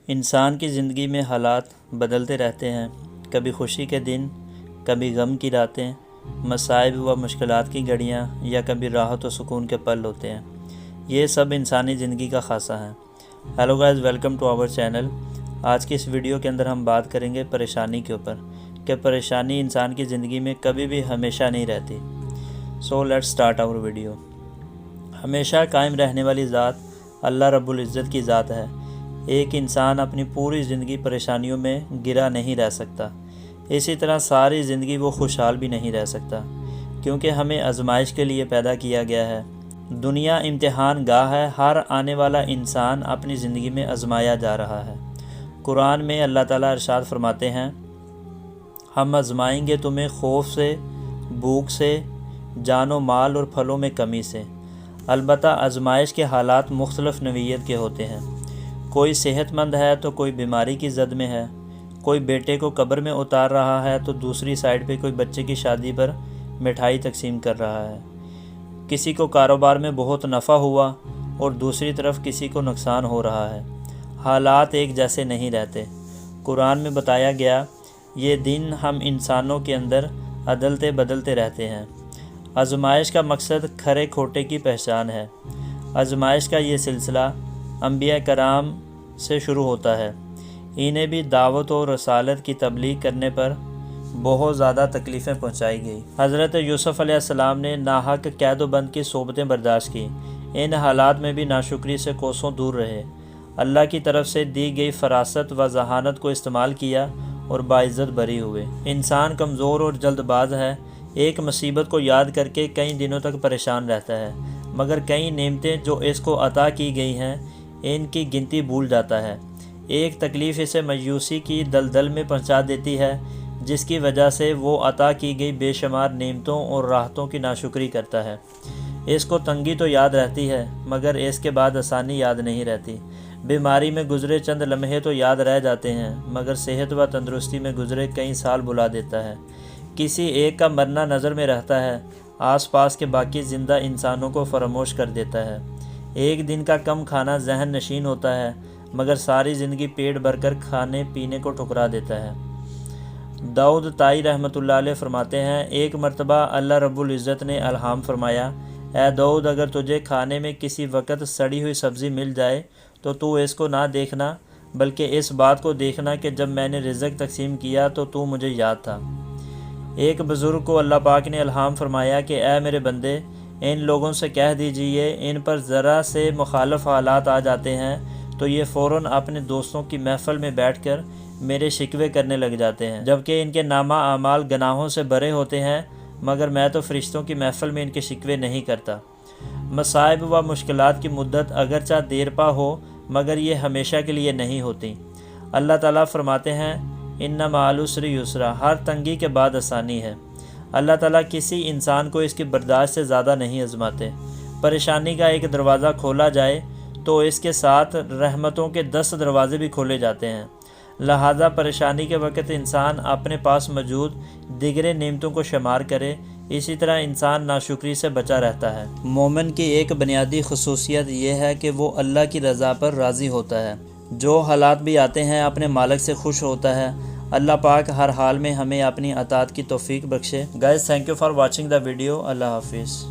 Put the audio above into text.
انسان کی زندگی میں حالات بدلتے رہتے ہیں، کبھی خوشی کے دن، کبھی غم کی راتیں، مصائب و مشکلات کی گھڑیاں یا کبھی راحت و سکون کے پل ہوتے ہیں۔ یہ سب انسانی زندگی کا خاصہ ہیں۔ Hello guys, welcome to our channel. آج کی اس ویڈیو کے اندر ہم بات کریں گے پریشانی کے اوپر کہ پریشانی انسان کی زندگی میں کبھی بھی ہمیشہ نہیں رہتی۔ So let's start our video. ہمیشہ قائم رہنے والی ذات اللہ رب العزت کی ذات ہے۔ ایک انسان اپنی پوری زندگی پریشانیوں میں گرا نہیں رہ سکتا، اسی طرح ساری زندگی وہ خوشحال بھی نہیں رہ سکتا، کیونکہ ہمیں آزمائش کے لیے پیدا کیا گیا ہے۔ دنیا امتحان گاہ ہے، ہر آنے والا انسان اپنی زندگی میں آزمایا جا رہا ہے۔ قرآن میں اللہ تعالیٰ ارشاد فرماتے ہیں، ہم آزمائیں گے تمہیں خوف سے، بھوک سے، جان و مال اور پھلوں میں کمی سے۔ البتہ آزمائش کے حالات مختلف نوعیت کے ہوتے ہیں۔ کوئی صحت مند ہے تو کوئی بیماری کی زد میں ہے، کوئی بیٹے کو قبر میں اتار رہا ہے تو دوسری سائڈ پہ کوئی بچے کی شادی پر مٹھائی تقسیم کر رہا ہے۔ کسی کو کاروبار میں بہت نفع ہوا اور دوسری طرف کسی کو نقصان ہو رہا ہے۔ حالات ایک جیسے نہیں رہتے۔ قرآن میں بتایا گیا، یہ دن ہم انسانوں کے اندر عدلتے بدلتے رہتے ہیں۔ آزمائش کا مقصد کھرے کھوٹے کی پہچان ہے۔ آزمائش کا یہ سلسلہ انبیاء کرام سے شروع ہوتا ہے۔ انہیں بھی دعوت و رسالت کی تبلیغ کرنے پر بہت زیادہ تکلیفیں پہنچائی گئی۔ حضرت یوسف علیہ السلام نے ناحق قید و بند کی صحبتیں برداشت کی۔ ان حالات میں بھی ناشکری سے کوسوں دور رہے۔ اللہ کی طرف سے دی گئی فراست و ذہانت کو استعمال کیا اور باعزت بری ہوئے۔ انسان کمزور اور جلد باز ہے۔ ایک مصیبت کو یاد کر کے کئی دنوں تک پریشان رہتا ہے، مگر کئی نعمتیں جو اس کو عطا کی گئی ہیں ان کی گنتی بھول جاتا ہے۔ ایک تکلیف اسے مایوسی کی دلدل میں پہنچا دیتی ہے، جس کی وجہ سے وہ عطا کی گئی بے شمار نعمتوں اور راحتوں کی ناشکری کرتا ہے۔ اس کو تنگی تو یاد رہتی ہے، مگر اس کے بعد آسانی یاد نہیں رہتی۔ بیماری میں گزرے چند لمحے تو یاد رہ جاتے ہیں، مگر صحت و تندرستی میں گزرے کئی سال بلا دیتا ہے۔ کسی ایک کا مرنا نظر میں رہتا ہے، آس پاس کے باقی زندہ انسانوں کو فراموش کر دیتا ہے۔ ایک دن کا کم کھانا ذہن نشین ہوتا ہے، مگر ساری زندگی پیٹ بھر کر کھانے پینے کو ٹھکرا دیتا ہے۔ داؤد طائی رحمۃ اللہ علیہ فرماتے ہیں، ایک مرتبہ اللہ رب العزت نے الہام فرمایا، اے داؤد، اگر تجھے کھانے میں کسی وقت سڑی ہوئی سبزی مل جائے تو اس کو نہ دیکھنا، بلکہ اس بات کو دیکھنا کہ جب میں نے رزق تقسیم کیا تو مجھے یاد تھا۔ ایک بزرگ کو اللہ پاک نے الہام فرمایا کہ اے میرے بندے، ان لوگوں سے کہہ دیجئے ان پر ذرا سے مخالف حالات آ جاتے ہیں تو یہ فوراً اپنے دوستوں کی محفل میں بیٹھ کر میرے شکوے کرنے لگ جاتے ہیں، جبکہ ان کے نامہ اعمال گناہوں سے بھرے ہوتے ہیں، مگر میں تو فرشتوں کی محفل میں ان کے شکوے نہیں کرتا۔ مصائب و مشکلات کی مدت اگرچہ دیر پا ہو، مگر یہ ہمیشہ کے لیے نہیں ہوتی۔ اللہ تعالیٰ فرماتے ہیں، ان مع العسر یسرا، ہر تنگی کے بعد آسانی ہے۔ اللہ تعالیٰ کسی انسان کو اس کی برداشت سے زیادہ نہیں آزماتے۔ پریشانی کا ایک دروازہ کھولا جائے تو اس کے ساتھ رحمتوں کے 10 دروازے بھی کھولے جاتے ہیں۔ لہذا پریشانی کے وقت انسان اپنے پاس موجود دیگر نعمتوں کو شمار کرے، اسی طرح انسان ناشکری سے بچا رہتا ہے۔ مومن کی ایک بنیادی خصوصیت یہ ہے کہ وہ اللہ کی رضا پر راضی ہوتا ہے۔ جو حالات بھی آتے ہیں اپنے مالک سے خوش ہوتا ہے۔ اللہ پاک ہر حال میں ہمیں اپنی اطاعت کی توفیق بخشے۔ Guys, thank you for watching the video. اللہ حافظ۔